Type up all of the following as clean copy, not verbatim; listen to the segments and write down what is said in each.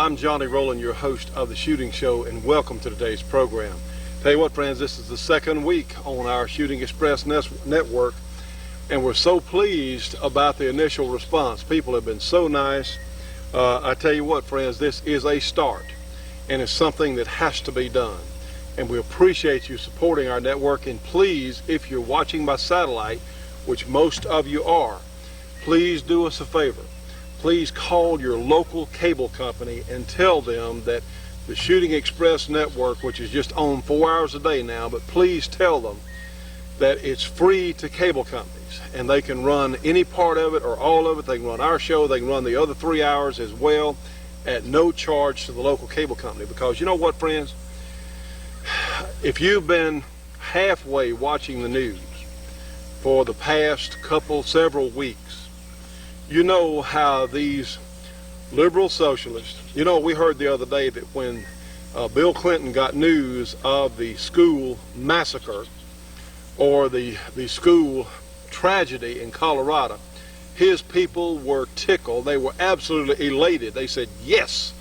I'm Johnny Rowland, your host of The Shooting Show, and welcome to today's program. Tell you what, friends, this is the second week on our Shooting Express network, and we're so pleased about the initial response. People have been so nice. I tell you what, friends, this is a start, and it's something that has to be done. And we appreciate you supporting our network, and please, if you're watching by satellite, which most of you are, please do us a favor. Please call your local cable company and tell them that the Shooting Express network, which is just on 4 hours a day now, but please tell them that it's free to cable companies and they can run any part of it or all of it. They can run our show, they can run the other 3 hours as well at no charge to the local cable company. Because you know what, friends? If you've been halfway watching the news for the past several weeks, you know how these liberal socialists, you know, we heard the other day that when Bill Clinton got news of the school massacre or the school tragedy in Colorado, his people were tickled. They were absolutely elated. They said, yes,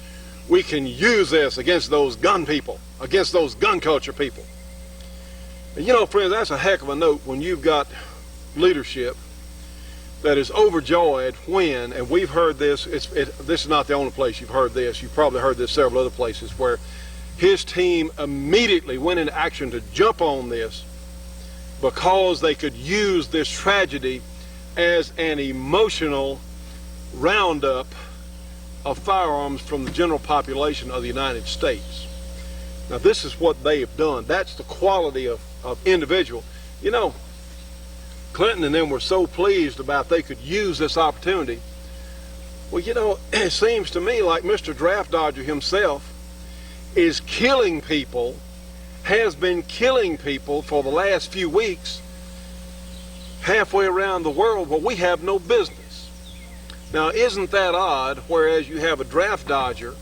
we can use this against those gun people, against those gun culture people. And you know, friends, that's a heck of a note when you've got leadership that is overjoyed when, and we've heard this, this is not the only place you've heard this, you've probably heard this several other places, where his team immediately went into action to jump on this because they could use this tragedy as an emotional roundup of firearms from the general population of the United States. Now this is what they have done. That's the quality of individual. You know, Clinton and them were so pleased about they could use this opportunity. Well, you know, it seems to me like Mr. Draft Dodger himself is killing people, has been killing people for the last few weeks halfway around the world where we have no business. Now, isn't that odd, whereas you have a draft dodger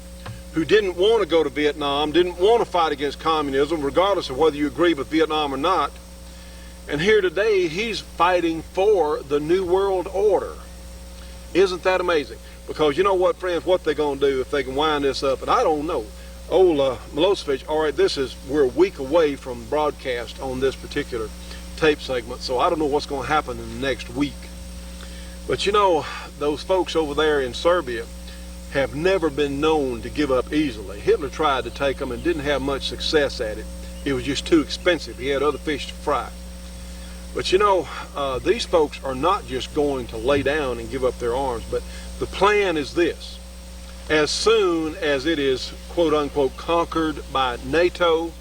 who didn't want to go to Vietnam, didn't want to fight against communism, regardless of whether you agree with Vietnam or not, and here today, he's fighting for the New World Order. Isn't that amazing? Because you know what, friends, what they're going to do if they can wind this up, and I don't know. Old Milosevic, all right, we're a week away from broadcast on this particular tape segment, so I don't know what's going to happen in the next week. But you know, those folks over there in Serbia have never been known to give up easily. Hitler tried to take them and didn't have much success at it. It was just too expensive. He had other fish to fry. But you know, these folks are not just going to lay down and give up their arms, but the plan is this. As soon as it is, quote unquote, conquered by NATO,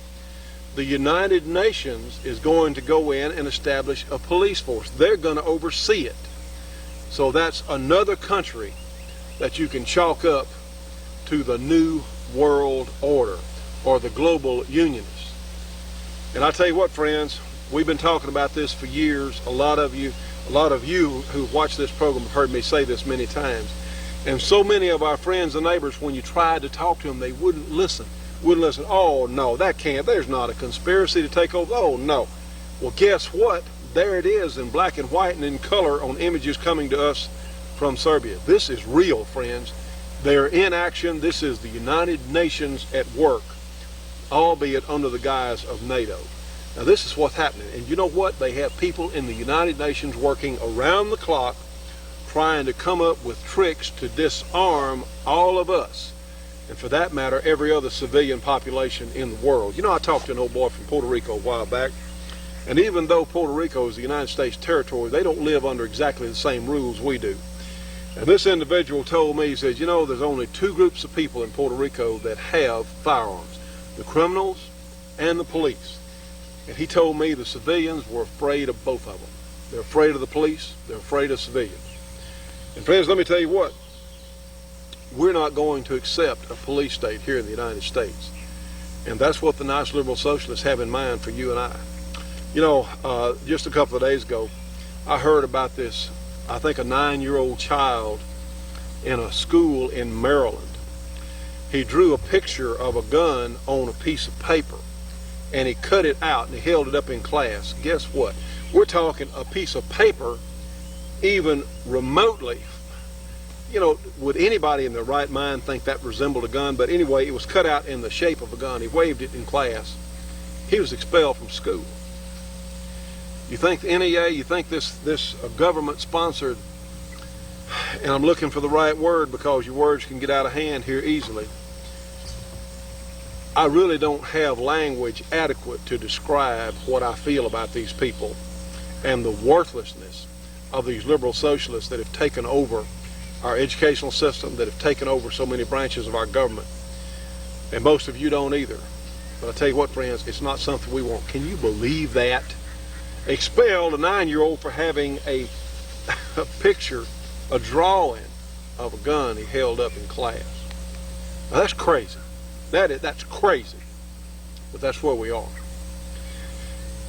the United Nations is going to go in and establish a police force. They're going to oversee it. So that's another country that you can chalk up to the New World Order or the global unionists. And I tell you what, friends, we've been talking about this for years. A lot of you who watch this program have heard me say this many times. And so many of our friends and neighbors, when you tried to talk to them, they wouldn't listen. Oh, no, there's not a conspiracy to take over. Oh, no. Well, guess what? There it is in black and white and in color on images coming to us from Serbia. This is real, friends. They're in action. This is the United Nations at work, albeit under the guise of NATO. Now this is what's happening, and you know what? They have people in the United Nations working around the clock trying to come up with tricks to disarm all of us, and for that matter, every other civilian population in the world. You know, I talked to an old boy from Puerto Rico a while back, and even though Puerto Rico is the United States territory, they don't live under exactly the same rules we do. And this individual told me, he says, you know, there's only two groups of people in Puerto Rico that have firearms, the criminals and the police. And he told me the civilians were afraid of both of them. They're afraid of the police, they're afraid of civilians. And friends, let me tell you what, we're not going to accept a police state here in the United States. And that's what the nice liberal socialists have in mind for you and I. You know, just a couple of days ago, I heard about this, I think a 9-year-old child in a school in Maryland. He drew a picture of a gun on a piece of paper, and he cut it out and he held it up in class. Guess what? We're talking a piece of paper even remotely you know, would anybody in their right mind think that resembled a gun? But anyway, it was cut out in the shape of a gun. He waved it in class. He was expelled from school. You think the NEA, you think this government-sponsored, and I'm looking for the right word because your words can get out of hand here easily. I really don't have language adequate to describe what I feel about these people and the worthlessness of these liberal socialists that have taken over our educational system, that have taken over so many branches of our government. And most of you don't either. But I tell you what, friends, it's not something we want. Can you believe that? Expelled a 9-year-old for having a picture, a drawing of a gun he held up in class. Now that's crazy. That's crazy. But that's where we are.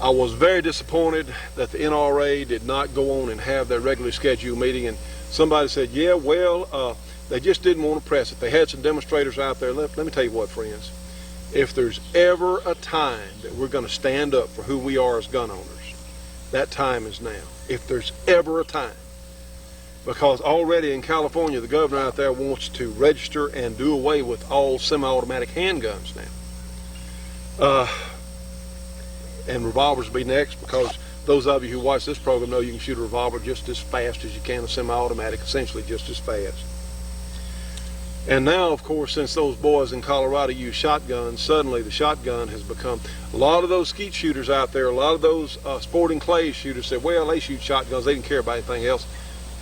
I was very disappointed that the NRA did not go on and have their regularly scheduled meeting. And somebody said, yeah, well, they just didn't want to press it. They had some demonstrators out there. Let me tell you what, friends. If there's ever a time that we're going to stand up for who we are as gun owners, that time is now. If there's ever a time. Because already in California, the governor out there wants to register and do away with all semi-automatic handguns now. And revolvers will be next, because those of you who watch this program know you can shoot a revolver just as fast as you can a semi-automatic, essentially just as fast. And now, of course, since those boys in Colorado use shotguns, suddenly the shotgun has become, a lot of those skeet shooters out there, a lot of those sporting clays shooters said, well, they shoot shotguns, they didn't care about anything else.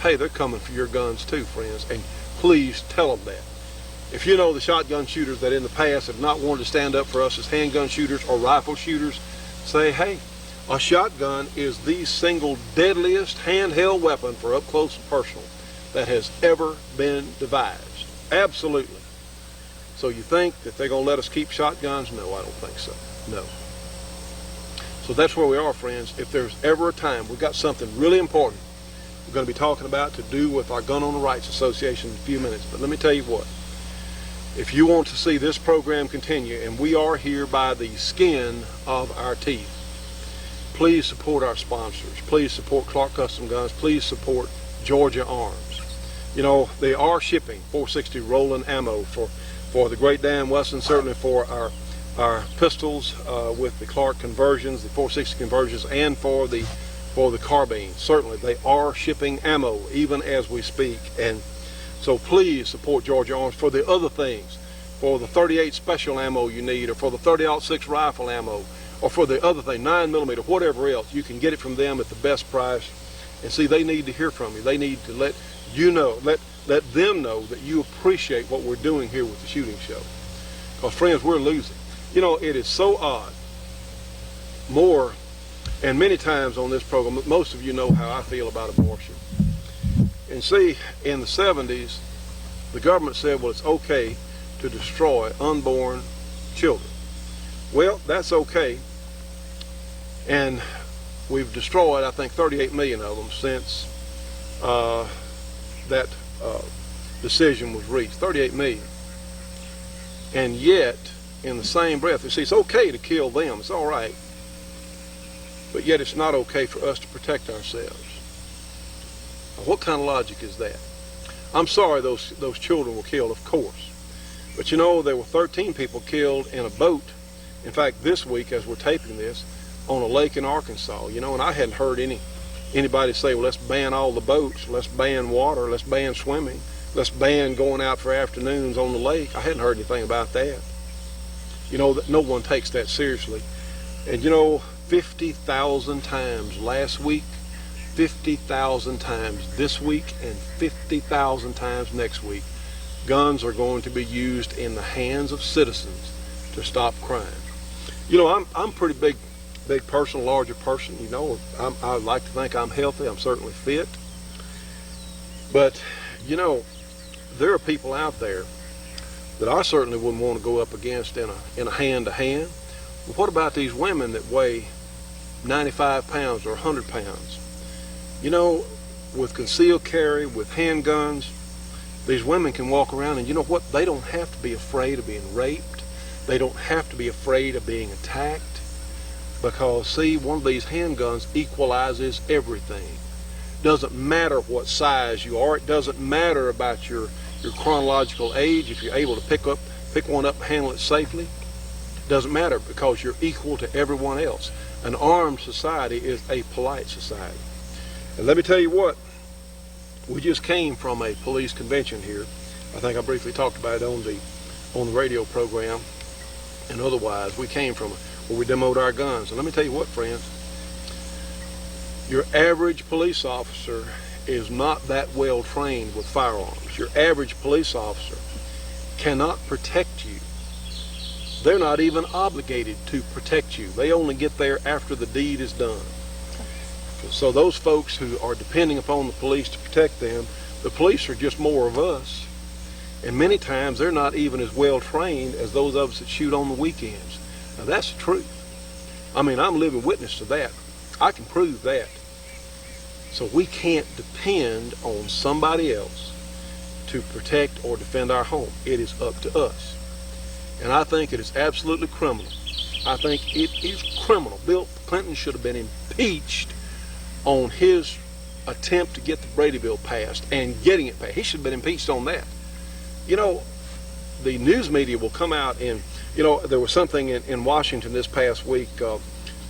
Hey, they're coming for your guns too, friends, and please tell them that. If you know the shotgun shooters that in the past have not wanted to stand up for us as handgun shooters or rifle shooters, say, hey, a shotgun is the single deadliest handheld weapon for up close and personal that has ever been devised. Absolutely. So you think that they're going to let us keep shotguns? No, I don't think so. No. So that's where we are, friends. If there's ever a time, we've got something really important we're going to be talking about to do with our Gun Owner Rights Association in a few minutes. But let me tell you what. If you want to see this program continue, and we are here by the skin of our teeth, please support our sponsors. Please support Clark Custom Guns. Please support Georgia Arms. You know, they are shipping 460 Rowland ammo for the Great Dan Wesson, certainly for our pistols with the Clark conversions, the 460 conversions, and for the carbine. Certainly, they are shipping ammo even as we speak. And so please support Georgia Arms for the other things, for the 38 special ammo you need, or for the 30-06 rifle ammo, or for the other thing, 9mm, whatever else. You can get it from them at the best price. And see, they need to hear from you. They need to let you know, let them know that you appreciate what we're doing here with the shooting show. Because, friends, we're losing. You know, it is so odd. More, and many times on this program, most of you know how I feel about abortion. And see, in the 70s, the government said, well, it's okay to destroy unborn children. Well, that's okay. And we've destroyed, I think, 38 million of them since that decision was reached. 38 million. And yet, in the same breath, you see, it's okay to kill them. It's all right. But yet it's not okay for us to protect ourselves. Now, what kind of logic is that? I'm sorry those children were killed, of course. But you know, there were 13 people killed in a boat. In fact, this week, as we're taping this, on a lake in Arkansas. You know, and I hadn't heard anybody say, well, let's ban all the boats, let's ban water, let's ban swimming, let's ban going out for afternoons on the lake. I hadn't heard anything about that. You know, that no one takes that seriously. And you know, 50,000 times last week, 50,000 times this week, and 50,000 times next week, guns are going to be used in the hands of citizens to stop crime. You know, I'm pretty big person, larger person. You know, I like to think I'm healthy. I'm certainly fit. But, you know, there are people out there that I certainly wouldn't want to go up against in a hand-to-hand. Well, what about these women that weigh 95 pounds or 100 pounds? You know, with concealed carry, with handguns, these women can walk around, and you know what? They don't have to be afraid of being raped. They don't have to be afraid of being attacked. Because, see, one of these handguns equalizes everything. Doesn't matter what size you are. It doesn't matter about your chronological age. If you're able to pick one up and handle it safely, it doesn't matter, because you're equal to everyone else. An armed society is a polite society. And let me tell you what, we just came from a police convention here. I think I briefly talked about it on the radio program and otherwise. We came from where we demoed our guns. And let me tell you what, friends, your average police officer is not that well trained with firearms. Your average police officer cannot protect you. They're not even obligated to protect you. They only get there after the deed is done. So those folks who are depending upon the police to protect them, the police are just more of us. And many times they're not even as well trained as those of us that shoot on the weekends. Now that's the truth. I mean, I'm a living witness to that. I can prove that. So we can't depend on somebody else to protect or defend our home. It is up to us. And I think it is absolutely criminal. I think it is criminal. Bill Clinton should have been impeached on his attempt to get the Brady bill passed and getting it passed. He should have been impeached on that. You know, the news media will come out and, you know, there was something in Washington this past week.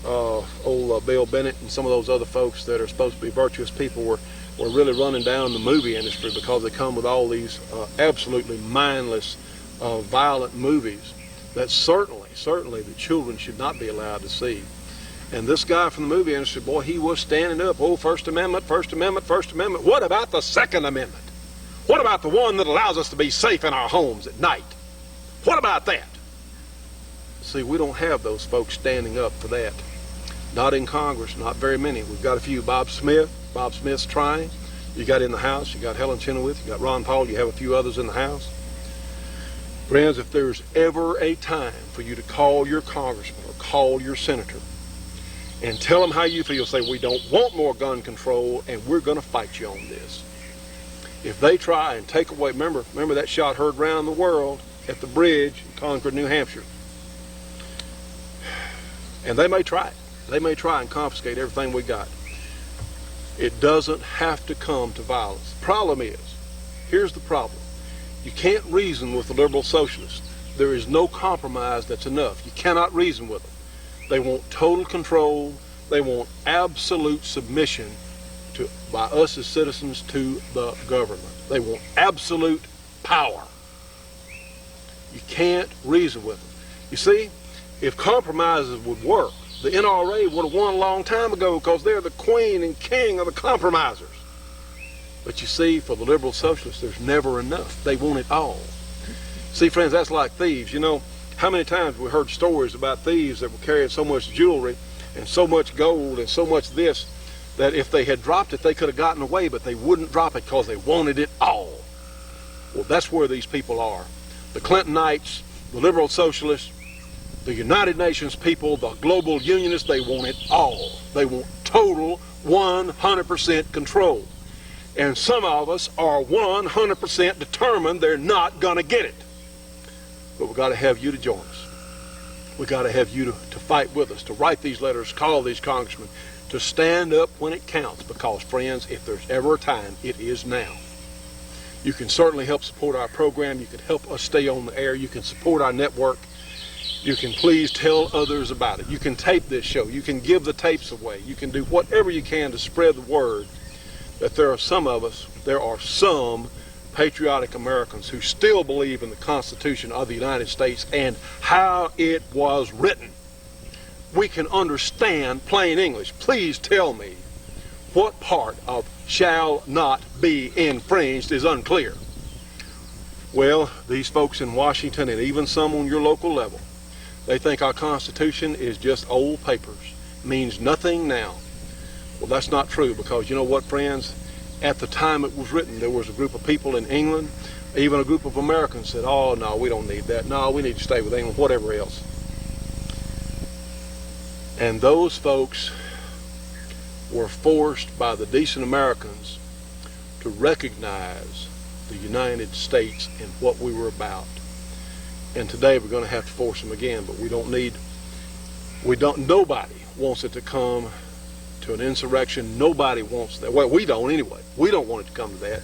Old Bill Bennett and some of those other folks that are supposed to be virtuous people were really running down the movie industry because they come with all these absolutely mindless, violent movies that certainly the children should not be allowed to see. And this guy from the movie industry, boy, he was standing up. Oh, First Amendment, First Amendment, First Amendment. What about the Second Amendment? What about the one that allows us to be safe in our homes at night? What about that? See, we don't have those folks standing up for that. Not in Congress, not very many. We've got a few. Bob Smith's trying. You got in the House, you got Helen Chenoweth, you got Ron Paul, you have a few others in the House. Friends, if there's ever a time for you to call your congressman or call your senator and tell them how you feel, say, we don't want more gun control and we're going to fight you on this. If they try and take away, remember that shot heard around the world at the bridge in Concord, New Hampshire. And they may try it. They may try and confiscate everything we got. It doesn't have to come to violence. The problem is, here's the problem. You can't reason with the liberal socialists. There is no compromise that's enough. You cannot reason with them. They want total control. They want absolute submission by us as citizens to the government. They want absolute power. You can't reason with them. You see, if compromises would work, the NRA would have won a long time ago because they're the queen and king of the compromisers. But you see, for the liberal socialists, there's never enough. They want it all. See, friends, that's like thieves. You know, how many times we heard stories about thieves that were carrying so much jewelry and so much gold and so much this that if they had dropped it, they could have gotten away, but they wouldn't drop it because they wanted it all. Well, that's where these people are. The Clintonites, the liberal socialists, the United Nations people, the global unionists, they want it all. They want total 100% control. And some of us are 100% determined they're not going to get it. But we've got to have you to join us. We've got to have you to fight with us, to write these letters, call these congressmen, to stand up when it counts. Because, friends, if there's ever a time, it is now. You can certainly help support our program. You can help us stay on the air. You can support our network. You can please tell others about it. You can tape this show. You can give the tapes away. You can do whatever you can to spread the word that there are some patriotic Americans who still believe in the Constitution of the United States and how it was written. We can understand plain English. Please tell me what part of shall not be infringed is unclear. Well, these folks in Washington and even some on your local level, they think our Constitution is just old papers, means nothing now. Well, that's not true, because you know what, friends? At the time it was written, there was a group of people in England, even a group of Americans said, oh, no, we don't need that. No, we need to stay with England, whatever else. And those folks were forced by the decent Americans to recognize the United States and what we were about. And today we're going to have to force them again, but nobody wants it to come to to an insurrection. Nobody wants that. Well, we don't anyway. We don't want it to come to that.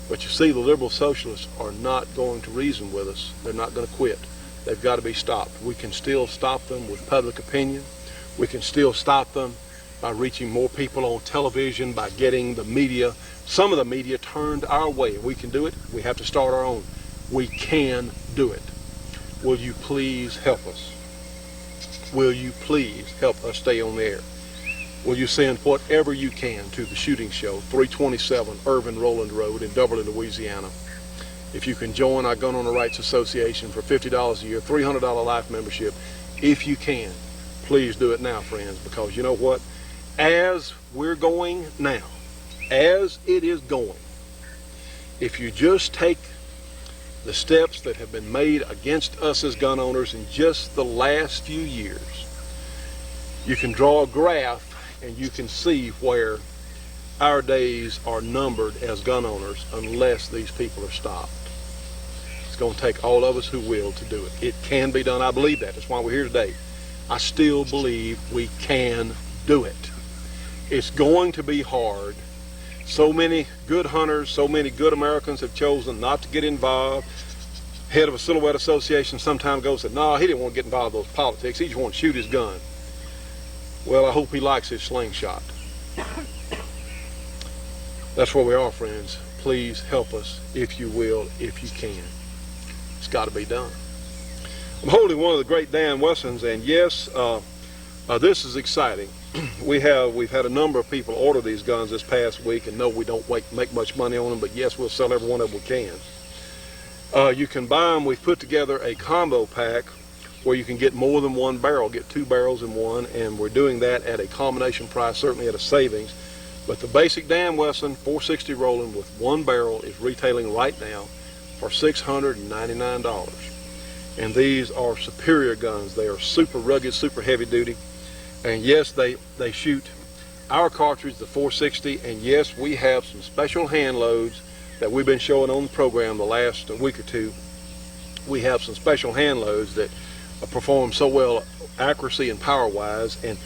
But you see, the liberal socialists are not going to reason with us. They're not going to quit. They've got to be stopped. We can still stop them with public opinion. We can still stop them by reaching more people on television, by getting the media, some of the media turned our way. We can do it. We have to start our own. We can do it. Will you please help us? Will you please help us stay on the air? Will you send whatever you can to the Shooting Show, 327 Irvin Rowland Road in Dublin, Louisiana. If you can join our Gun Owner Rights Association for $50 a year, $300 life membership, if you can, please do it now, friends, because you know what? As we're going now, as it is going, if you just take the steps that have been made against us as gun owners in just the last few years, you can draw a graph and you can see where our days are numbered as gun owners unless these people are stopped. It's going to take all of us who will to do it. It can be done. I believe that. That's why we're here today. I still believe we can do it. It's going to be hard. So many good hunters, so many good Americans have chosen not to get involved. Head of a Silhouette Association some time ago said, no, he didn't want to get involved in those politics. He just wanted to shoot his gun. Well, I hope he likes his slingshot. That's where we are, friends. Please help us, if you will, if you can. It's got to be done. I'm holding one of the great Dan Wessons, and yes, this is exciting. We've had a number of people order these guns this past week, and no, we don't make much money on them, but yes, we'll sell every one of them we can. You can buy them. We've put together a combo pack where you can get more than one barrel, get 2 barrels in one, and we're doing that at a combination price, certainly at a savings. But the basic Dan Wesson 460 Rowland with 1 barrel is retailing right now for $699. And these are superior guns. They are super rugged, super heavy duty. And yes, they shoot our cartridge, the 460, and yes, we have some special hand loads that we've been showing on the program the last week or two. We have some special hand loads that perform so well accuracy and power wise, and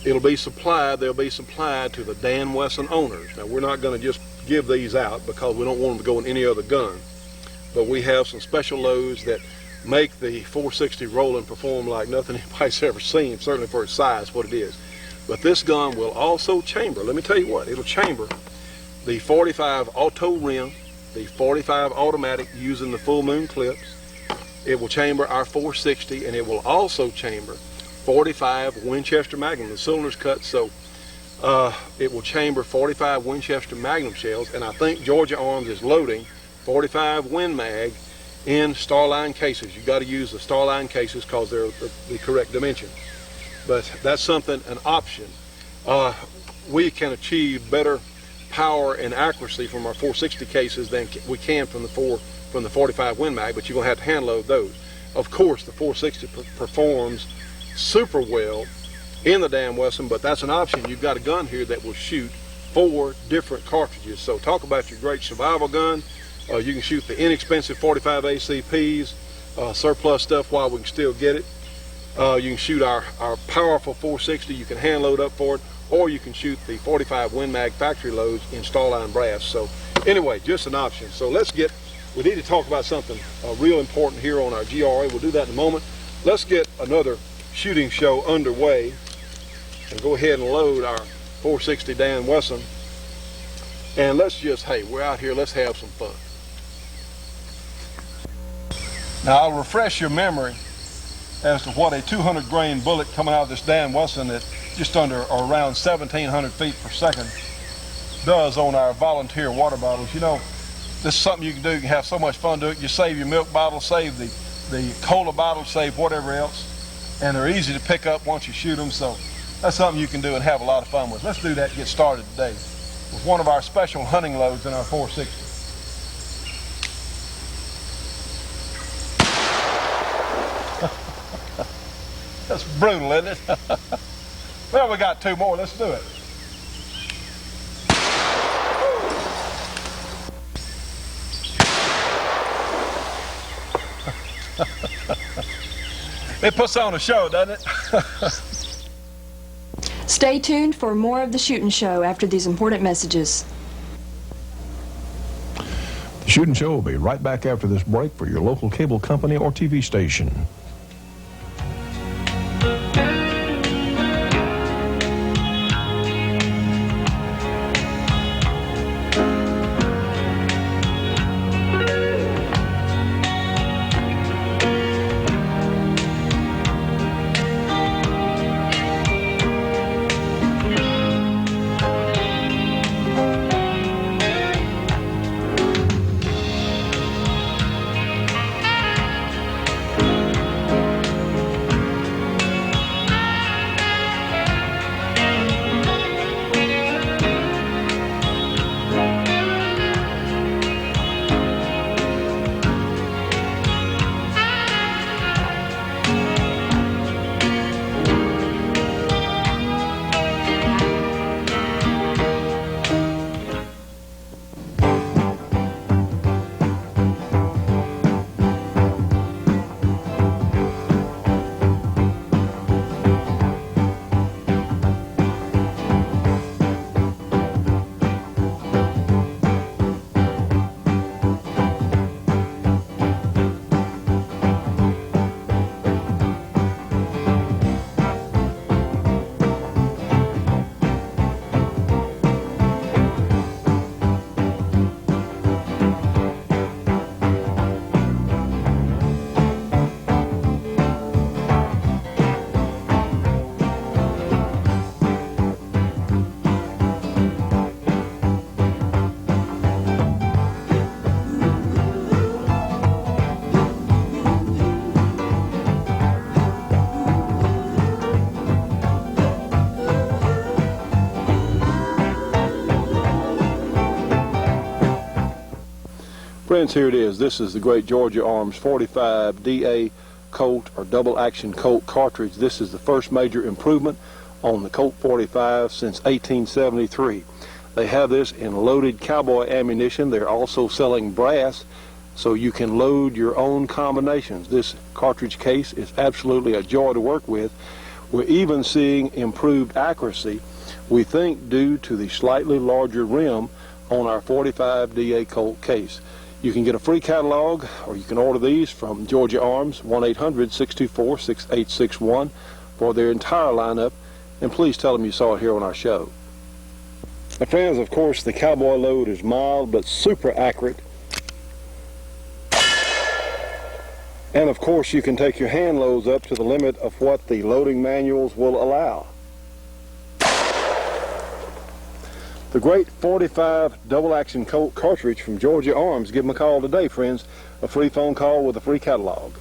they'll be supplied to the Dan Wesson owners. Now, we're not going to just give these out because we don't want them to go in any other gun, but we have some special loads that make the 460 Rowland perform like nothing anybody's ever seen, certainly for its size, what it is. But this gun will also chamber, let me tell you what, it'll chamber the 45 auto rim, the 45 automatic using the full moon clips. It will chamber our 460, and it will also chamber 45 Winchester Magnum. The cylinder's cut, so it will chamber 45 Winchester Magnum shells, and I think Georgia Arms is loading 45 Win Mag in Starline cases. You've got to use the Starline cases because they're the correct dimension. But that's something, an option. We can achieve better power and accuracy from our 460 cases than we can from the 45 Win Mag, but you're going to have to hand load those. Of course, the 460 performs super well in the Dan Wesson, but that's an option. You've got a gun here that will shoot 4 different cartridges. So talk about your great survival gun. You can shoot the inexpensive 45 ACPs, surplus stuff while we can still get it. You can shoot our powerful 460. You can hand load up for it, or you can shoot the 45 Win Mag factory loads in Starline brass. So anyway, just an option. So we need to talk about something real important here on our GRA. We'll do that in a moment. Let's get another shooting show underway and go ahead and load our 460 Dan Wesson. And let's just, hey, we're out here, let's have some fun. Now, I'll refresh your memory as to what a 200 grain bullet coming out of this Dan Wesson at just under or around 1,700 feet per second does on our volunteer water bottles. You know, this is something you can do. You can have so much fun doing it. You save your milk bottle, save the cola bottle, save whatever else, and they're easy to pick up once you shoot them. So that's something you can do and have a lot of fun with. Let's do that and get started today with one of our special hunting loads in our 460. That's brutal, isn't it? Well, we got 2 more. Let's do it. It puts on a show, doesn't it? Stay tuned for more of The Shootin' Show after these important messages. The Shootin' Show will be right back after this break for your local cable company or TV station. Friends, here it is. This is the great Georgia Arms 45 DA Colt or double action Colt cartridge. This is the first major improvement on the Colt 45 since 1873. They have this in loaded cowboy ammunition. They're also selling brass, so you can load your own combinations. This cartridge case is absolutely a joy to work with. We're even seeing improved accuracy, we think due to the slightly larger rim on our 45 DA Colt case. You can get a free catalog, or you can order these from Georgia Arms, 1-800-624-6861 for their entire lineup, and please tell them you saw it here on our show. Now, friends, of course, the cowboy load is mild but super accurate. And of course, you can take your hand loads up to the limit of what the loading manuals will allow. The great 45 double-action Colt cartridge from Georgia Arms. Give them a call today, friends. A free phone call with a free catalog.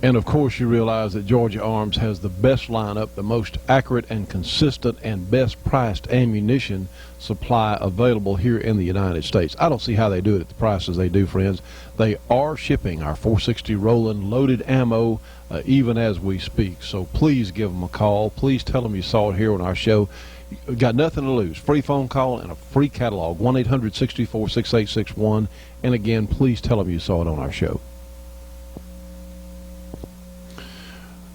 And of course, you realize that Georgia Arms has the best lineup, the most accurate and consistent and best priced ammunition supply available here in the United States. I don't see how they do it at the prices they do, friends. They are shipping our 460 Rowland loaded ammo even as we speak. So please give them a call. Please tell them you saw it here on our show. You've got nothing to lose. Free phone call and a free catalog. 1-800-624-6861. And again, please tell them you saw it on our show.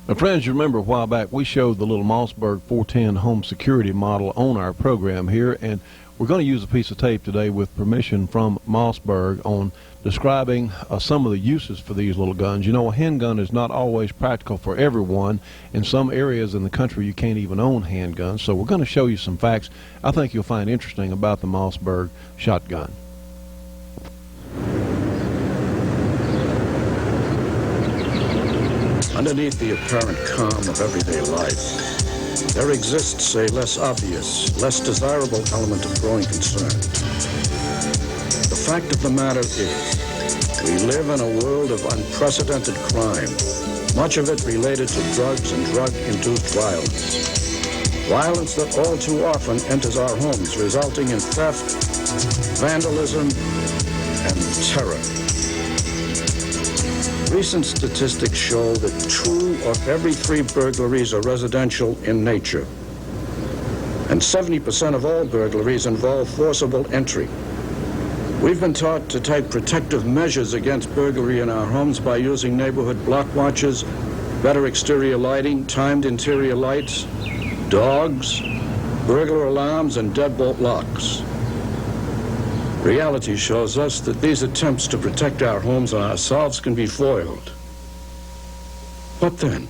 Now, friends, you remember a while back we showed the little Mossberg 410 home security model on our program here, and we're going to use a piece of tape today with permission from Mossberg on describing some of the uses for these little guns. You know, a handgun is not always practical for everyone. In some areas in the country you can't even own handguns, so we're going to show you some facts I think you'll find interesting about the Mossberg shotgun. Underneath the apparent calm of everyday life, there exists a less obvious, less desirable element of growing concern. The fact of the matter is, we live in a world of unprecedented crime, much of it related to drugs and drug-induced violence. Violence that all too often enters our homes, resulting in theft, vandalism, and terror. Recent statistics show that 2 of every 3 burglaries are residential in nature, and 70% of all burglaries involve forcible entry. We've been taught to take protective measures against burglary in our homes by using neighborhood block watches, better exterior lighting, timed interior lights, dogs, burglar alarms, and deadbolt locks. Reality shows us that these attempts to protect our homes and ourselves can be foiled. What then?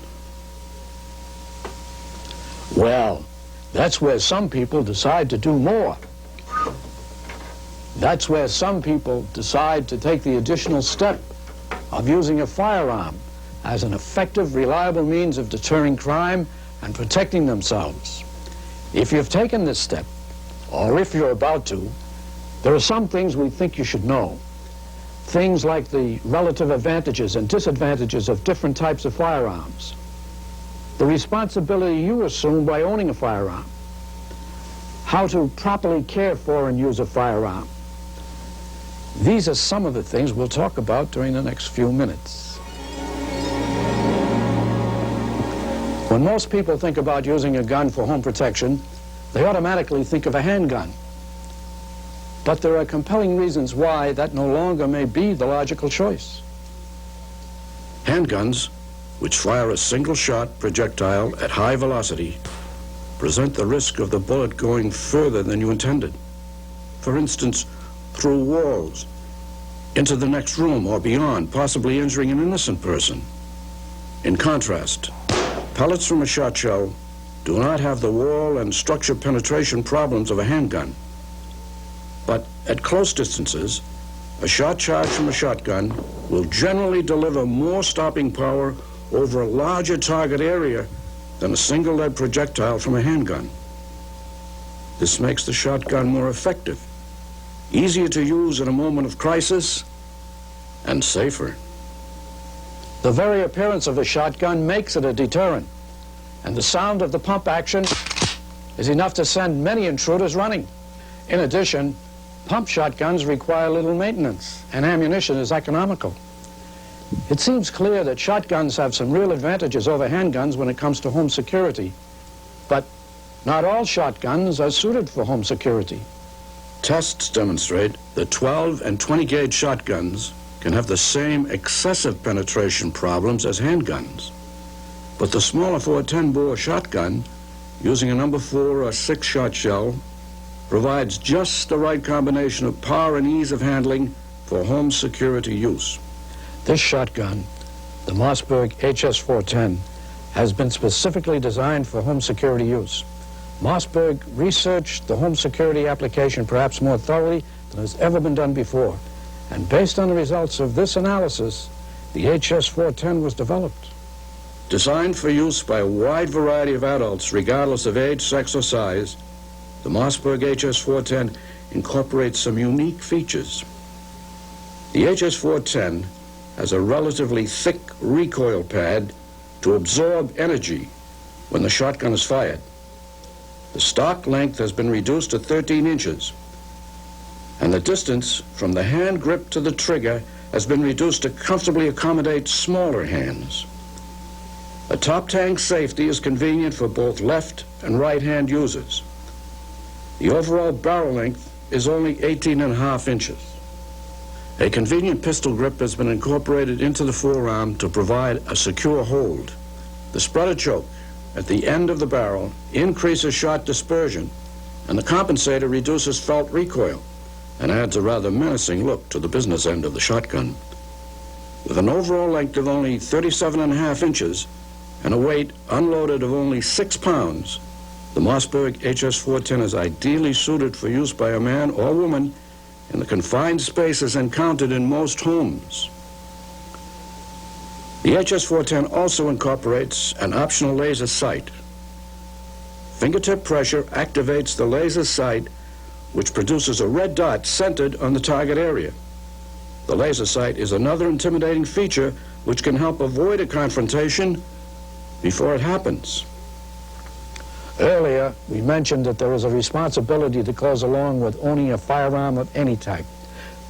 Well, that's where some people decide to do more. That's where some people decide to take the additional step of using a firearm as an effective, reliable means of deterring crime and protecting themselves. If you've taken this step, or if you're about to, there are some things we think you should know. Things like the relative advantages and disadvantages of different types of firearms. The responsibility you assume by owning a firearm. How to properly care for and use a firearm. These are some of the things we'll talk about during the next few minutes. When most people think about using a gun for home protection, they automatically think of a handgun. But there are compelling reasons why that no longer may be the logical choice. Handguns, which fire a single-shot projectile at high velocity, present the risk of the bullet going further than you intended. For instance, through walls, into the next room or beyond, possibly injuring an innocent person. In contrast, pellets from a shot shell do not have the wall and structure penetration problems of a handgun. But at close distances, a shot charge from a shotgun will generally deliver more stopping power over a larger target area than a single lead projectile from a handgun. This makes the shotgun more effective, easier to use in a moment of crisis, and safer. The very appearance of a shotgun makes it a deterrent, and the sound of the pump action is enough to send many intruders running. In addition, pump shotguns require little maintenance, and ammunition is economical. It seems clear that shotguns have some real advantages over handguns when it comes to home security, but not all shotguns are suited for home security. Tests demonstrate that 12 and 20 gauge shotguns can have the same excessive penetration problems as handguns. But the smaller 410 bore shotgun, using a number 4 or 6 shot shell, provides just the right combination of power and ease of handling for home security use. This shotgun, the Mossberg HS-410, has been specifically designed for home security use. Mossberg researched the home security application perhaps more thoroughly than has ever been done before. And based on the results of this analysis, the HS-410 was developed. Designed for use by a wide variety of adults, regardless of age, sex, or size, the Mossberg HS-410 incorporates some unique features. The HS-410 has a relatively thick recoil pad to absorb energy when the shotgun is fired. The stock length has been reduced to 13 inches, and the distance from the hand grip to the trigger has been reduced to comfortably accommodate smaller hands. A top tank safety is convenient for both left and right hand users. The overall barrel length is only 18.5 inches. A convenient pistol grip has been incorporated into the forearm to provide a secure hold. The spreader choke at the end of the barrel increases shot dispersion, and the compensator reduces felt recoil and adds a rather menacing look to the business end of the shotgun. With an overall length of only 37.5 inches and a weight unloaded of only 6 pounds, the Mossberg HS-410 is ideally suited for use by a man or woman in the confined spaces encountered in most homes. The HS-410 also incorporates an optional laser sight. Fingertip pressure activates the laser sight, which produces a red dot centered on the target area. The laser sight is another intimidating feature which can help avoid a confrontation before it happens. Earlier, we mentioned that there is a responsibility that goes along with owning a firearm of any type.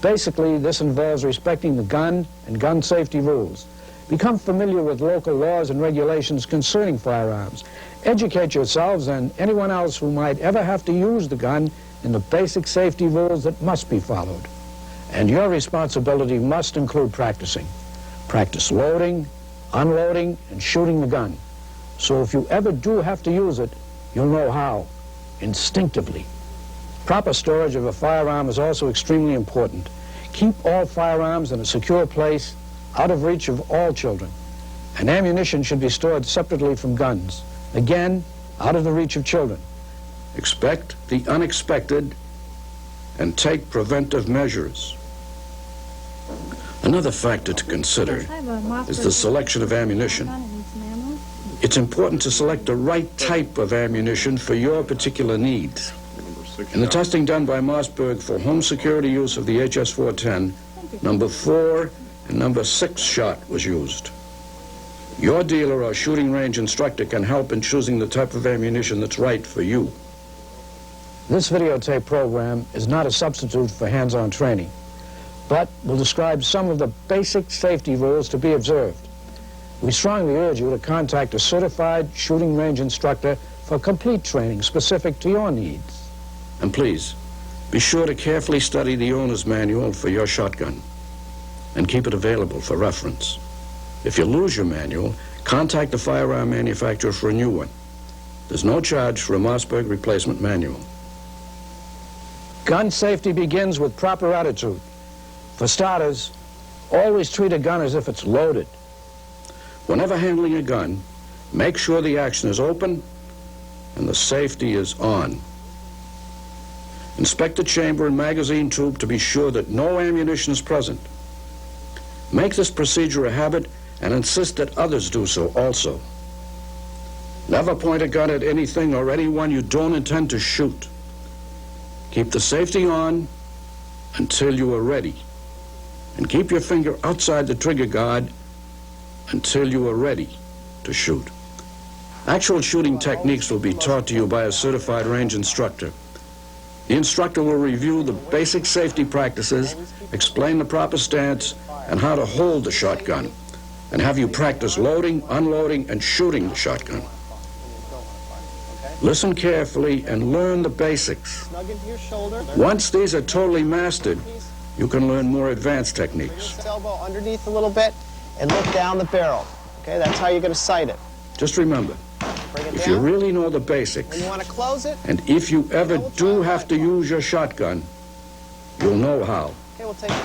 Basically, this involves respecting the gun and gun safety rules. Become familiar with local laws and regulations concerning firearms. Educate yourselves and anyone else who might ever have to use the gun in the basic safety rules that must be followed. And your responsibility must include practicing. Practice loading, unloading, and shooting the gun. So if you ever do have to use it, you'll know how, instinctively. Proper storage of a firearm is also extremely important. Keep all firearms in a secure place, out of reach of all children. And ammunition should be stored separately from guns. Again, out of the reach of children. Expect the unexpected and take preventive measures. Another factor to consider is the selection of ammunition. It's important to select the right type of ammunition for your particular needs. In the testing done by Mossberg for home security use of the HS-410, number 4 and number 6 shot was used. Your dealer or shooting range instructor can help in choosing the type of ammunition that's right for you. This videotape program is not a substitute for hands-on training, but will describe some of the basic safety rules to be observed. We strongly urge you to contact a certified shooting range instructor for complete training specific to your needs. And please, be sure to carefully study the owner's manual for your shotgun and keep it available for reference. If you lose your manual, contact the firearm manufacturer for a new one. There's no charge for a Mossberg replacement manual. Gun safety begins with proper attitude. For starters, always treat a gun as if it's loaded. Whenever handling a gun, make sure the action is open and the safety is on. Inspect the chamber and magazine tube to be sure that no ammunition is present. Make this procedure a habit and insist that others do so also. Never point a gun at anything or anyone you don't intend to shoot. Keep the safety on until you are ready. And keep your finger outside the trigger guard until you are ready to shoot. Actual shooting techniques will be taught to you by a certified range instructor. The instructor will review the basic safety practices, explain the proper stance, and how to hold the shotgun, and have you practice loading, unloading, and shooting the shotgun. Listen carefully and learn the basics. Once these are totally mastered, you can learn more advanced techniques. Elbow underneath a little bit and look down the barrel. Okay, that's how you're going to sight it. Just remember, if you really know the basics, When you want to close it, and if you ever do have to use your shotgun, you'll know how. okay, we'll take it.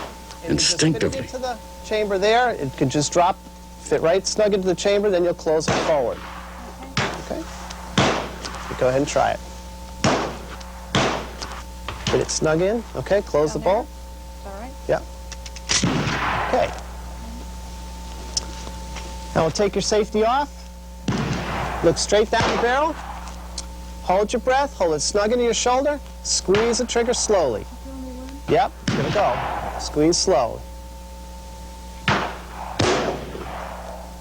And Instinctively. You just fit it into the chamber there. It could just drop, fit right snug into the chamber, then you'll close it forward. Okay? Go ahead and try it. Fit it snug in. Okay, close the bolt. All right. Yep. Okay. Now we'll take your safety off. Look straight down the barrel. Hold your breath. Hold it snug into your shoulder. Squeeze the trigger slowly. Yep, here we go. Squeeze slowly.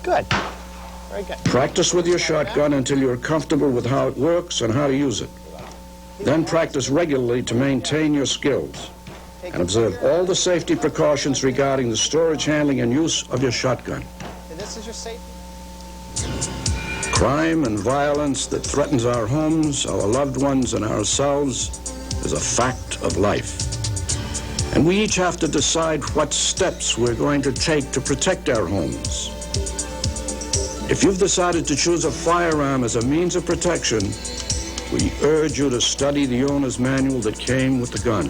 Good. Very good. Practice with your shotgun until you're comfortable with how it works and how to use it. Then practice regularly to maintain your skills. And observe all the safety precautions regarding the storage, handling, and use of your shotgun. Okay, this is your safety. Crime and violence that threatens our homes, our loved ones, and ourselves is a fact of life. And we each have to decide what steps we're going to take to protect our homes. If you've decided to choose a firearm as a means of protection, we urge you to study the owner's manual that came with the gun.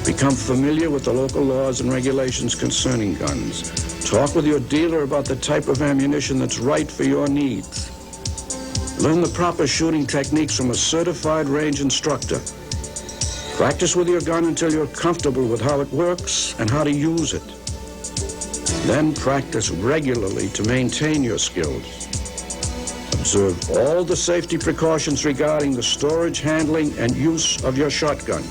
Become familiar with the local laws and regulations concerning guns. Talk with your dealer about the type of ammunition that's right for your needs. Learn the proper shooting techniques from a certified range instructor. Practice with your gun until you're comfortable with how it works and how to use it. Then practice regularly to maintain your skills. Observe all the safety precautions regarding the storage, handling, and use of your shotgun.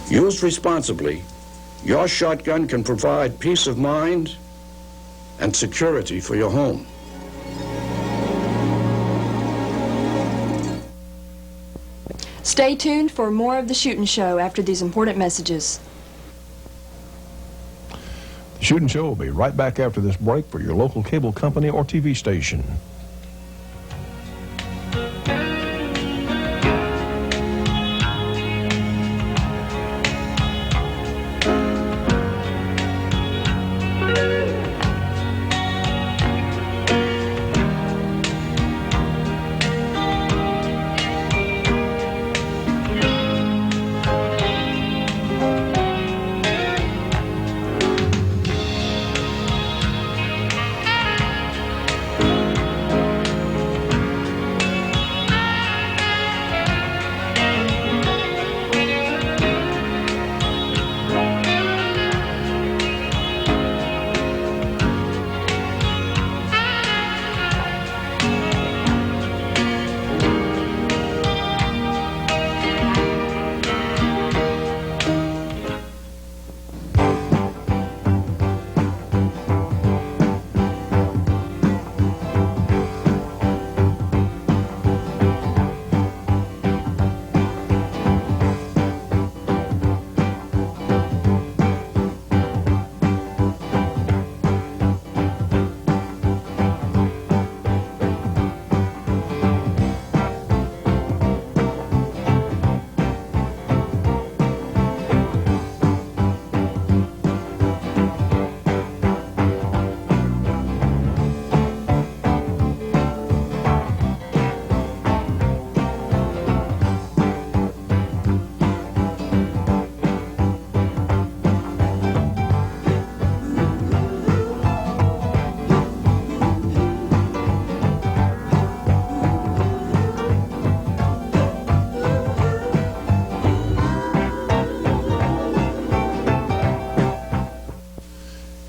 Used responsibly, your shotgun can provide peace of mind and security for your home. Stay tuned for more of The Shootin' Show after these important messages. The Shootin' Show will be right back after this break for your local cable company or TV station.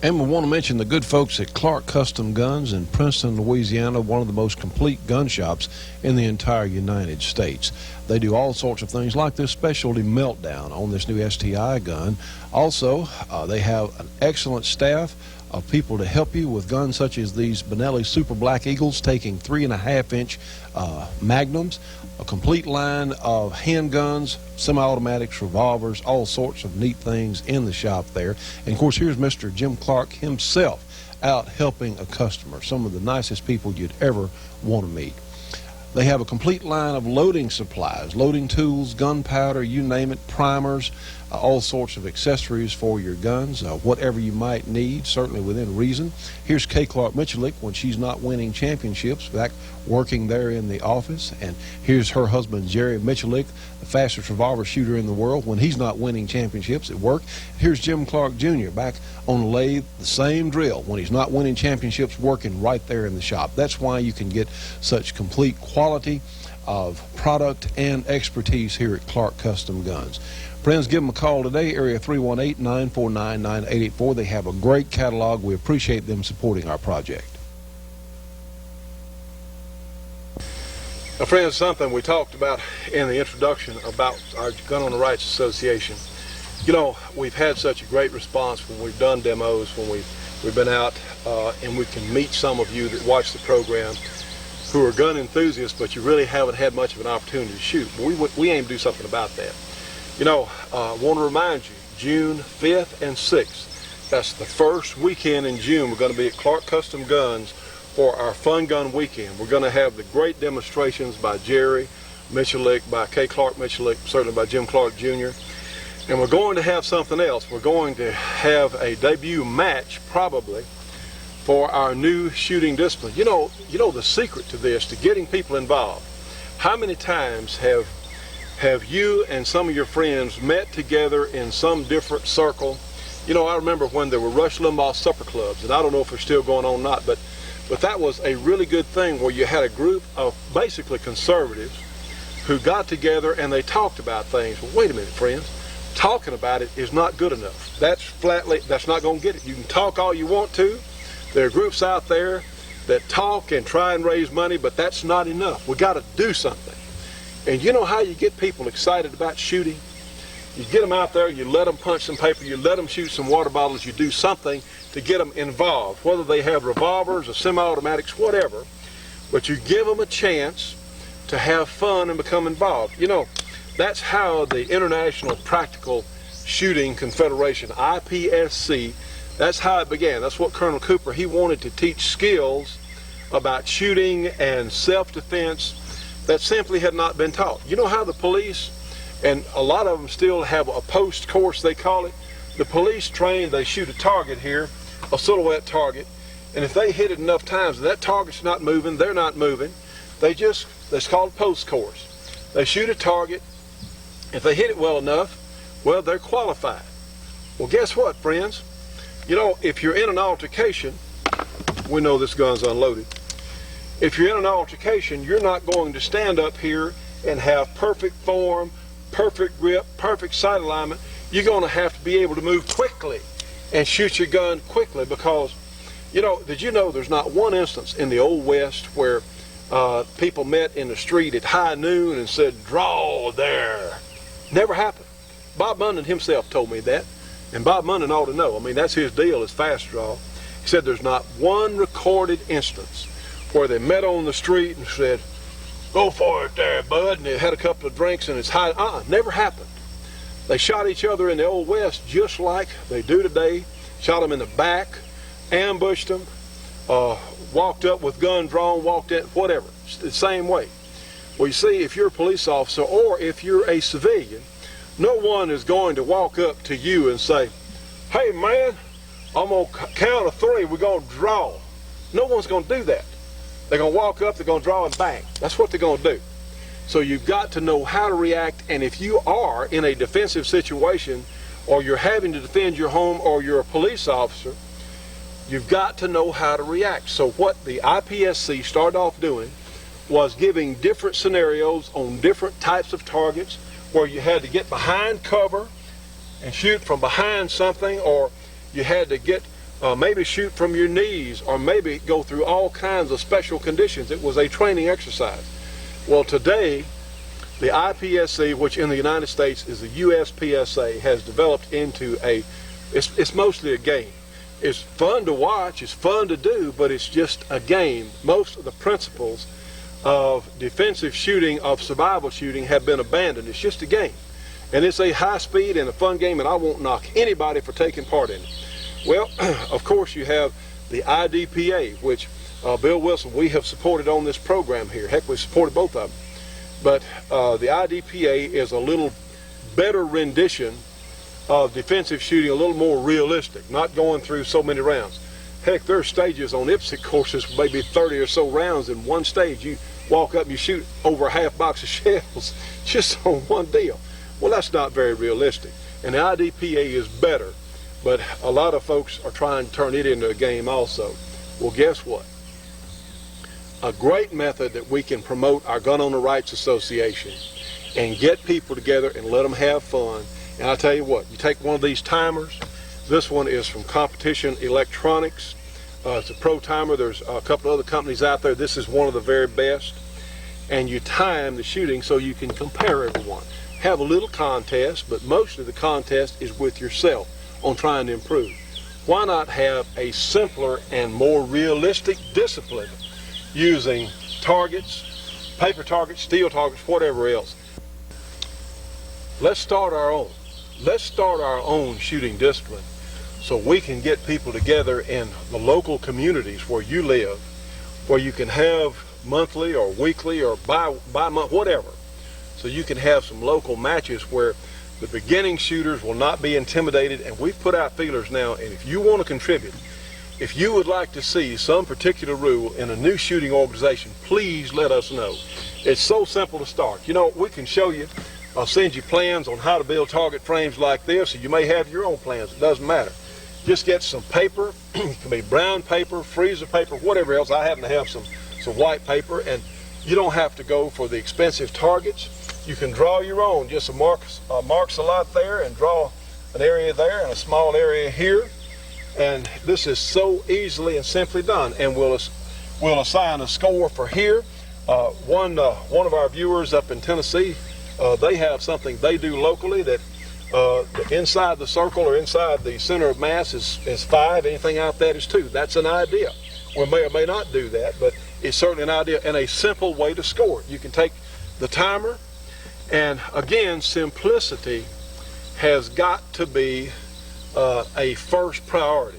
And we want to mention the good folks at Clark Custom Guns in Princeton, Louisiana, one of the most complete gun shops in the entire United States. They do all sorts of things like this specialty meltdown on this new STI gun. Also, they have an excellent staff of people to help you with guns such as these Benelli Super Black Eagles, taking 3.5-inch magnums, a complete line of handguns, semi-automatics, revolvers, all sorts of neat things in the shop there. And of course, here's Mr. Jim Clark himself out helping a customer, some of the nicest people you'd ever want to meet. They have a complete line of loading supplies, loading tools, gunpowder, you name it, primers, all sorts of accessories for your guns, whatever you might need, certainly within reason. Here's Kay Clark Michalik when she's not winning championships, back working there in the office. And here's her husband, Jerry Michalik, the fastest revolver shooter in the world, when he's not winning championships at work. Here's Jim Clark Jr. back on the lathe, the same drill, when he's not winning championships, working right there in the shop. That's why you can get such complete quality of product and expertise here at Clark Custom Guns. Friends, give them a call today, area 318-949-9884. They have a great catalog. We appreciate them supporting our project. Now, friends, something we talked about in the introduction about our Gun Owner Rights Association. You know, we've had such a great response when we've done demos, when we've been out, and we can meet some of you that watch the program who are gun enthusiasts, but you really haven't had much of an opportunity to shoot. We aim to do something about that. You know, I want to remind you, June 5th and 6th, that's the first weekend in June, we're going to be at Clark Custom Guns for our Fun Gun Weekend. We're going to have the great demonstrations by Jerry Michalik, by Kay Clark Michalik, certainly by Jim Clark Jr. And we're going to have something else. We're going to have a debut match, probably, for our new shooting discipline. You know the secret to this, to getting people involved. How many times have you and some of your friends met together in some different circle? You know, I remember when there were Rush Limbaugh supper clubs, and I don't know if they're still going on or not, but that was a really good thing where you had a group of basically conservatives who got together and they talked about things. Well, wait a minute, friends. Talking about it is not good enough. That's not going to get it. You can talk all you want to. There are groups out there that talk and try and raise money, but that's not enough. We got to do something. And you know how you get people excited about shooting? You get them out there, you let them punch some paper, you let them shoot some water bottles, you do something to get them involved, whether they have revolvers or semi-automatics, whatever, but you give them a chance to have fun and become involved. You know, that's how the International Practical Shooting Confederation, IPSC, that's how it began. That's what Colonel Cooper, he wanted to teach skills about shooting and self-defense that simply had not been taught. You know how the police, and a lot of them still have a post course, they call it. The police train, they shoot a target here, a silhouette target, and if they hit it enough times, that target's not moving, they're not moving, that's called post course. They shoot a target, if they hit it well enough, well, they're qualified. Well, guess what, friends? You know, if you're in an altercation, we know this gun's unloaded. If you're in an altercation, you're not going to stand up here and have perfect form, perfect grip, perfect sight alignment. You're going to have to be able to move quickly and shoot your gun quickly because, you know, did you know there's not one instance in the Old West where people met in the street at high noon and said, "Draw there." Never happened. Bob Munden himself told me that, and Bob Munden ought to know. I mean, that's his deal, is fast draw. He said there's not one recorded instance where they met on the street and said, "Go for it there, bud," and they had a couple of drinks and it's high. Never happened. They shot each other in the Old West just like they do today. Shot them in the back, ambushed them, walked up with gun drawn, walked in, whatever. It's the same way. Well, you see, if you're a police officer or if you're a civilian, no one is going to walk up to you and say, "Hey man, I'm going to count of 3, we're going to draw." No one's going to do that. They're going to walk up, they're going to draw and bang. That's what they're going to do. So you've got to know how to react, and if you are in a defensive situation or you're having to defend your home or you're a police officer, you've got to know how to react. So what the IPSC started off doing was giving different scenarios on different types of targets where you had to get behind cover and shoot from behind something, or you had to get maybe shoot from your knees, or maybe go through all kinds of special conditions. It was a training exercise. Well, today, the IPSC, which in the United States is the USPSA, has developed into it's mostly a game. It's fun to watch, it's fun to do, but it's just a game. Most of the principles of defensive shooting, of survival shooting, have been abandoned. It's just a game. And it's a high speed and a fun game, and I won't knock anybody for taking part in it. Well, of course, you have the IDPA, which Bill Wilson, we have supported on this program here. Heck, we've supported both of them. But the IDPA is a little better rendition of defensive shooting, a little more realistic, not going through so many rounds. Heck, there are stages on IPSC courses, maybe 30 or so rounds in one stage. You walk up and you shoot over a half box of shells just on one deal. Well, that's not very realistic. And the IDPA is better, but a lot of folks are trying to turn it into a game also. Well, guess what? A great method that we can promote our Gun Owner Rights Association and get people together and let them have fun. And I'll tell you what, you take one of these timers. This one is from Competition Electronics. It's a pro timer. There's a couple of other companies out there. This is one of the very best. And you time the shooting so you can compare everyone. Have a little contest, but most of the contest is with yourself on trying to improve. Why not have a simpler and more realistic discipline using targets, paper targets, steel targets, whatever else? Let's start our own. Let's start our own shooting discipline so we can get people together in the local communities where you live, where you can have monthly or weekly or by month, whatever. So you can have some local matches where the beginning shooters will not be intimidated. And we've put out feelers now, and if you want to contribute, if you would like to see some particular rule in a new shooting organization, please let us know. It's so simple to start. You know, we can show you, I'll send you plans on how to build target frames like this, or you may have your own plans. It doesn't matter. Just get some paper. It can be brown paper, freezer paper, whatever else. I happen to have some white paper, and you don't have to go for the expensive targets. You can draw your own, just marks a lot there, and draw an area there and a small area here. And this is so easily and simply done. And we'll assign a score for here. One of our viewers up in Tennessee, they have something they do locally that inside the circle or inside the center of mass is 5. Anything out that is 2. That's an idea. We may or may not do that, but it's certainly an idea and a simple way to score it. You can take the timer, and again, simplicity has got to be a first priority,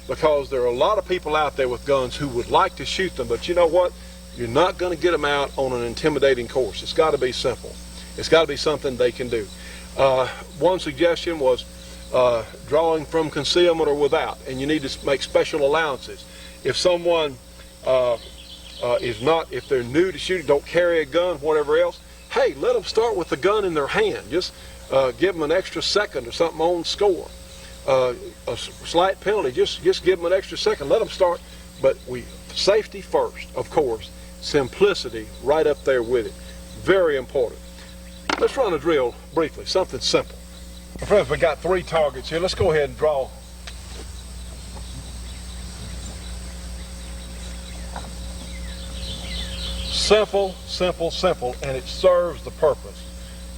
because there are a lot of people out there with guns who would like to shoot them, but you know what? You're not going to get them out on an intimidating course. It's got to be simple. It's got to be something they can do. One suggestion was drawing from concealment or without, and you need to make special allowances. If someone if they're new to shooting, don't carry a gun, whatever else, hey, let them start with the gun in their hand. Just give them an extra second or something on score. A slight penalty, just give them an extra second. Let them start, but safety first, of course. Simplicity right up there with it. Very important. Let's run a drill briefly, something simple. My friends, we got 3 targets here. Let's go ahead and draw. Simple, simple, simple, and it serves the purpose,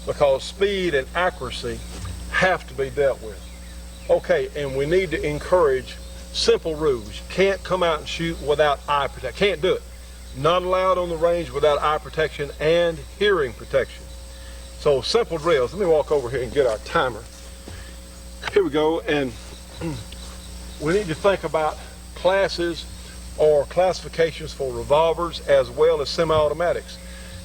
because speed and accuracy have to be dealt with. Okay, and we need to encourage simple rules. You can't come out and shoot without eye protection. Can't do it. Not allowed on the range without eye protection and hearing protection. So simple drills. Let me walk over here and get our timer. Here we go, and we need to think about classes or classifications for revolvers as well as semi-automatics.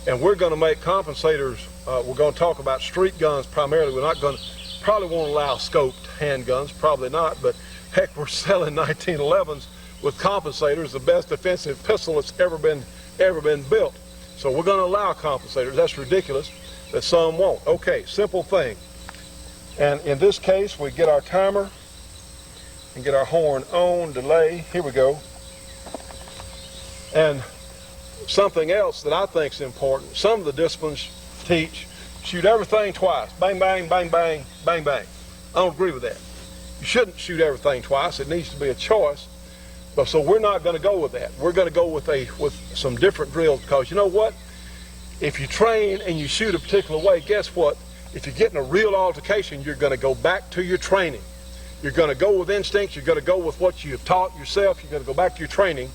And we're going to make compensators, we're going to talk about street guns primarily. We're not going to, probably won't allow scoped handguns, probably not, but heck, we're selling 1911s with compensators, the best defensive pistol that's ever been built. So we're going to allow compensators. That's ridiculous that some won't. Okay, simple thing. And in this case, we get our timer and get our horn on, delay. Here we go. And something else that I think is important, some of the disciplines teach shoot everything twice. Bang, bang, bang, bang, bang, bang. I don't agree with that. You shouldn't shoot everything twice. It needs to be a choice. But so we're not going to go with that. We're going to go with some different drills, because you know what? If you train and you shoot a particular way, guess what? If you're getting a real altercation, you're going to go back to your training. You're going to go with instincts. You're going to go with what you've taught yourself. You're going to go back to your training.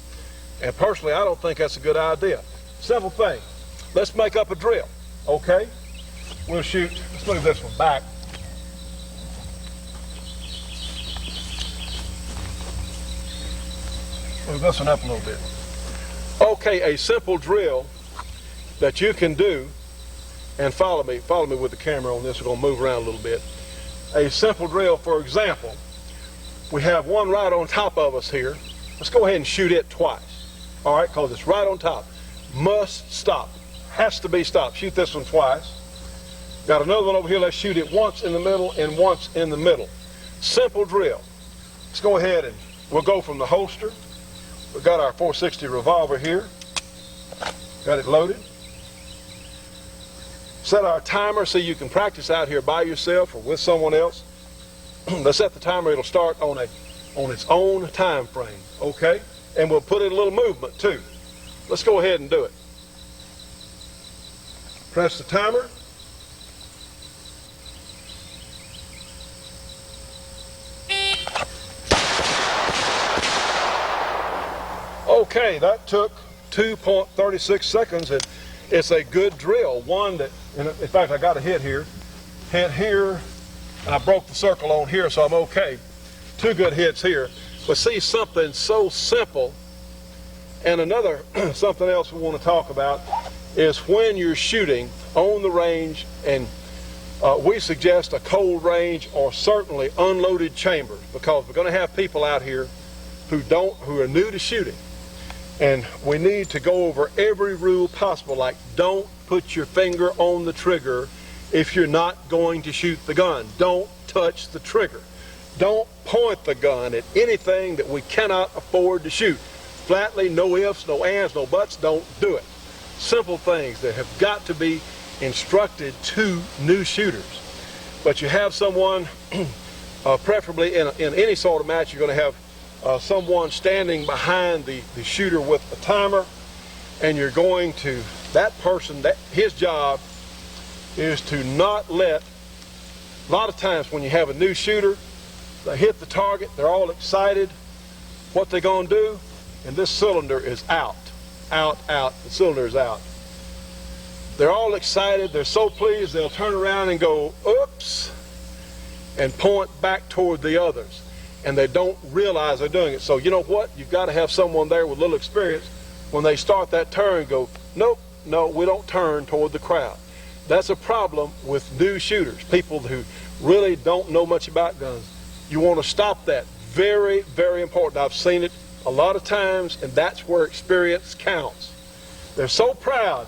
And personally, I don't think that's a good idea. Simple thing. Let's make up a drill, okay? We'll shoot. Let's move this one back. Move this one up a little bit. Okay, a simple drill that you can do, and follow me with the camera on this. We're going to move around a little bit. A simple drill, for example, we have one right on top of us here. Let's go ahead and shoot it twice. All right, because it's right on top. Must stop. Has to be stopped. Shoot this one twice. Got another one over here. Let's shoot it once in the middle and once in the middle. Simple drill. Let's go ahead and we'll go from the holster. We've got our .460 revolver here. Got it loaded. Set our timer so you can practice out here by yourself or with someone else. Let's set the timer. It'll start on its own time frame, okay? And we'll put in a little movement too. Let's go ahead and do it. Press the timer. Okay, that took 2.36 seconds, and it's a good drill. One that, in fact, I got a hit here, and I broke the circle on here, so I'm okay. 2 good hits here. But see, something so simple, and another something else we want to talk about is when you're shooting on the range, and we suggest a cold range or certainly unloaded chambers, because we're going to have people out here who are new to shooting. And we need to go over every rule possible, like don't put your finger on the trigger if you're not going to shoot the gun. Don't touch the trigger. Don't point the gun at anything that we cannot afford to shoot. Flatly, no ifs, no ands, no buts, don't do it. Simple things that have got to be instructed to new shooters. But you have someone, preferably in any sort of match, you're going to have someone standing behind the shooter with a timer, and you're going to, that person, his job is to not let, a lot of times when you have a new shooter, they hit the target, they're all excited, what they're going to do, and this cylinder is out, the cylinder is out. They're all excited, they're so pleased, they'll turn around and go, oops, and point back toward the others. And they don't realize they're doing it. So you know what? You've got to have someone there with a little experience. When they start that turn, go, nope, no, we don't turn toward the crowd. That's a problem with new shooters, people who really don't know much about guns. You want to stop that. Very, very important. I've seen it a lot of times, and that's where experience counts. They're so proud.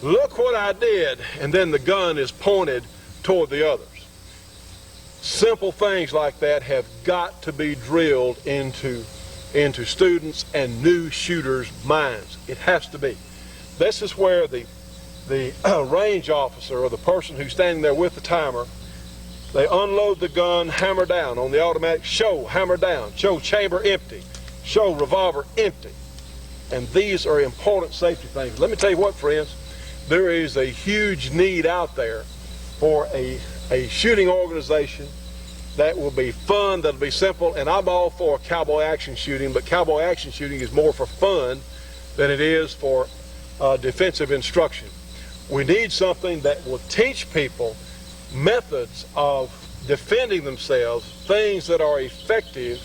Look what I did. And then the gun is pointed toward the others. Simple things like that have got to be drilled into students and new shooters' minds. It has to be. This is where the range officer or the person who's standing there with the timer, they unload the gun, hammer down on the automatic, show, hammer down, show chamber empty, show revolver empty. And these are important safety things. Let me tell you what, friends, there is a huge need out there for a shooting organization that will be fun, that'll be simple, and I'm all for cowboy action shooting, but cowboy action shooting is more for fun than it is for defensive instruction. We need something that will teach people methods of defending themselves, things that are effective,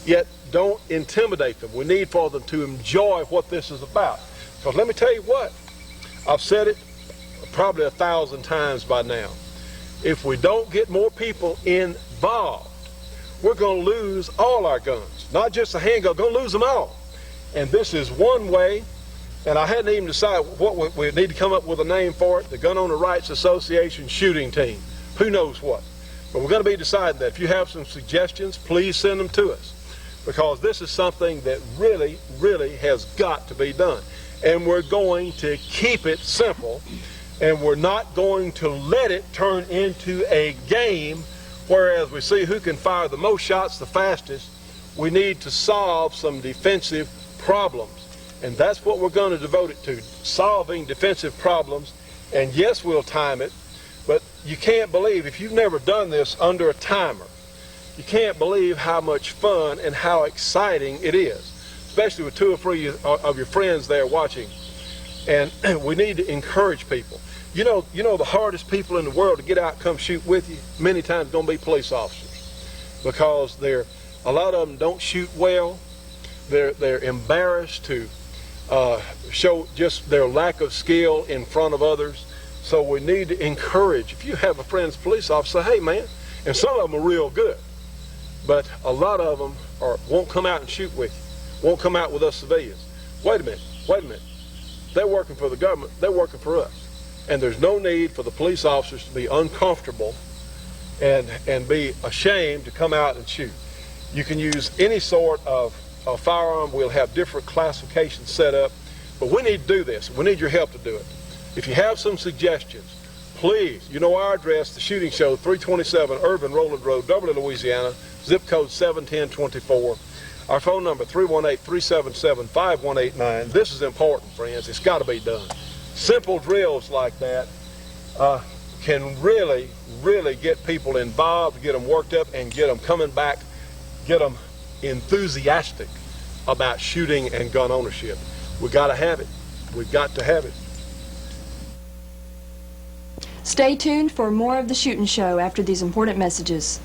yet don't intimidate them. We need for them to enjoy what this is about. Because let me tell you what, I've said it probably 1,000 times by now. If we don't get more people involved, we're going to lose all our guns. Not just a handgun, we're going to lose them all. And this is one way, and I hadn't even decided what we need to come up with a name for it, the Gun Owner Rights Association Shooting Team. Who knows what? But we're going to be deciding that. If you have some suggestions, please send them to us. Because this is something that really, really has got to be done. And we're going to keep it simple. And we're not going to let it turn into a game whereas we see who can fire the most shots the fastest, we need to solve some defensive problems. And that's what we're going to devote it to, solving defensive problems. And yes, we'll time it, but you can't believe, if you've never done this under a timer, you can't believe how much fun and how exciting it is, especially with 2 or 3 of your friends there watching. And we need to encourage people. You know the hardest people in the world to get out and come shoot with you, many times going to be police officers, because a lot of them don't shoot well. They're embarrassed to show just their lack of skill in front of others. So we need to encourage. If you have a friend's police officer, hey man, and some of them are real good, but a lot of them won't come out and shoot with you, won't come out with us civilians. Wait a minute. They're working for the government, they're working for us. And there's no need for the police officers to be uncomfortable and be ashamed to come out and shoot. You can use any sort of firearm. We'll have different classifications set up, but we need to do this. We need your help to do it. If you have some suggestions, please, you know our address, The Shooting Show, 327 Irvin Rowland Road, Dublin, Louisiana, zip code 71024. Our phone number, 318-377-5189. This is important, friends. It's got to be done. Simple drills like that can really, really get people involved, get them worked up, and get them coming back, get them enthusiastic about shooting and gun ownership. We got to have it. We've got to have it. Stay tuned for more of The Shootin' Show after these important messages.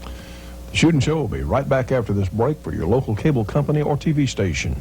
The Shootin' Show will be right back after this break for your local cable company or TV station.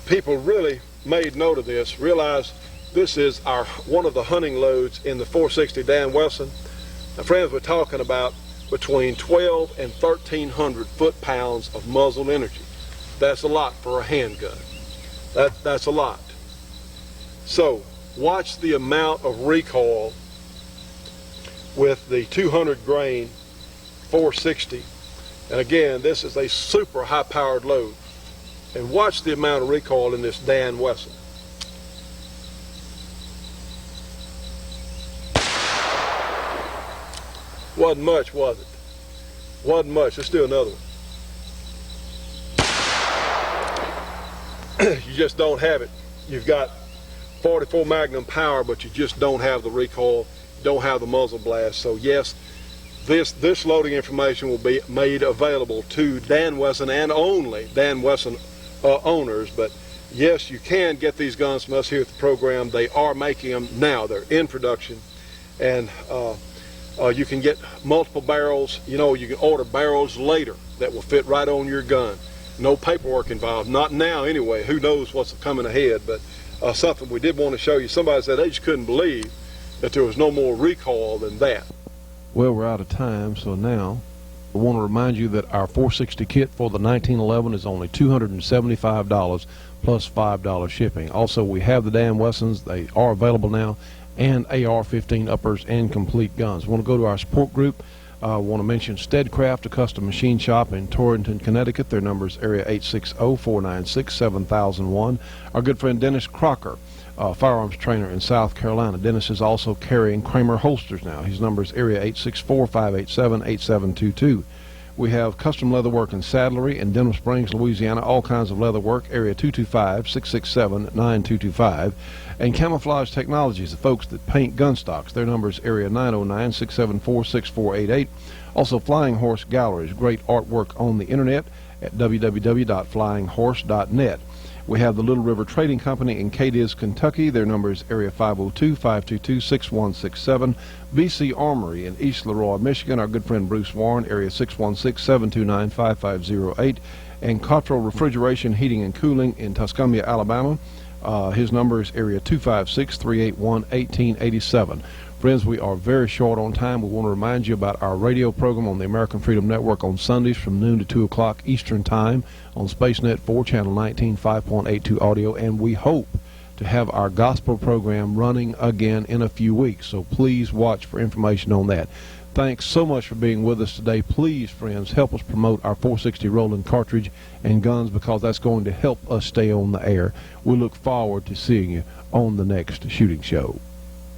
People really made note of this, realized this is one of the hunting loads in the 460 Dan Wesson. Now, friends, we're talking about between 12 and 1,300 foot-pounds of muzzle energy. That's a lot for a handgun. That's a lot. So watch the amount of recoil with the 200 grain 460. And again, this is a super high-powered load. And watch the amount of recoil in this Dan Wesson. Wasn't much, was it? Wasn't much. Let's do another one. You just don't have it. You've got 44 Magnum power, but you just don't have the recoil, don't have the muzzle blast. So yes, this loading information will be made available to Dan Wesson and only Dan Wesson owners. But yes, you can get these guns from us here at the program. They are making them now. They're in production, and you can get multiple barrels. You know, you can order barrels later that will fit right on your gun. No paperwork involved, not now anyway. Who knows what's coming ahead, but something we did want to show you. Somebody said they just couldn't believe that there was no more recoil than that. Well, we're out of time, so now I want to remind you that our 460 kit for the 1911 is only $275 plus $5 shipping. Also, we have the Dan Wessons. They are available now, and AR-15 uppers and complete guns. We want to go to our support group. I want to mention Steadcraft, a custom machine shop in Torrington, Connecticut. Their number is area 860-496-7001. Our good friend Dennis Crocker, firearms trainer in South Carolina. Dennis is also carrying Kramer holsters now. His number is area 864-587-8722. We have custom leatherwork and saddlery in Denham Springs, Louisiana. All kinds of leatherwork. Area 225-667-9225. And Camouflage Technologies, the folks that paint gun stocks. Their number is area 909-674-6488. Also, Flying Horse Galleries, great artwork on the internet at www.flyinghorse.net. We have the Little River Trading Company in Cadiz, Kentucky. Their number is area 502-522-6167. BC Armory in East Leroy, Michigan. Our good friend Bruce Warren, area 616-729-5508. And Cottrell Refrigeration, Heating and Cooling in Tuscumbia, Alabama. His number is area 256-381-1887. Friends, we are very short on time. We want to remind you about our radio program on the American Freedom Network on Sundays from noon to 2 o'clock Eastern Time on SpaceNet 4, Channel 19, 5.82 audio, and we hope to have our gospel program running again in a few weeks, so please watch for information on that. Thanks so much for being with us today. Please, friends, help us promote our 460 Rowland cartridge and guns, because that's going to help us stay on the air. We look forward to seeing you on the next shooting show.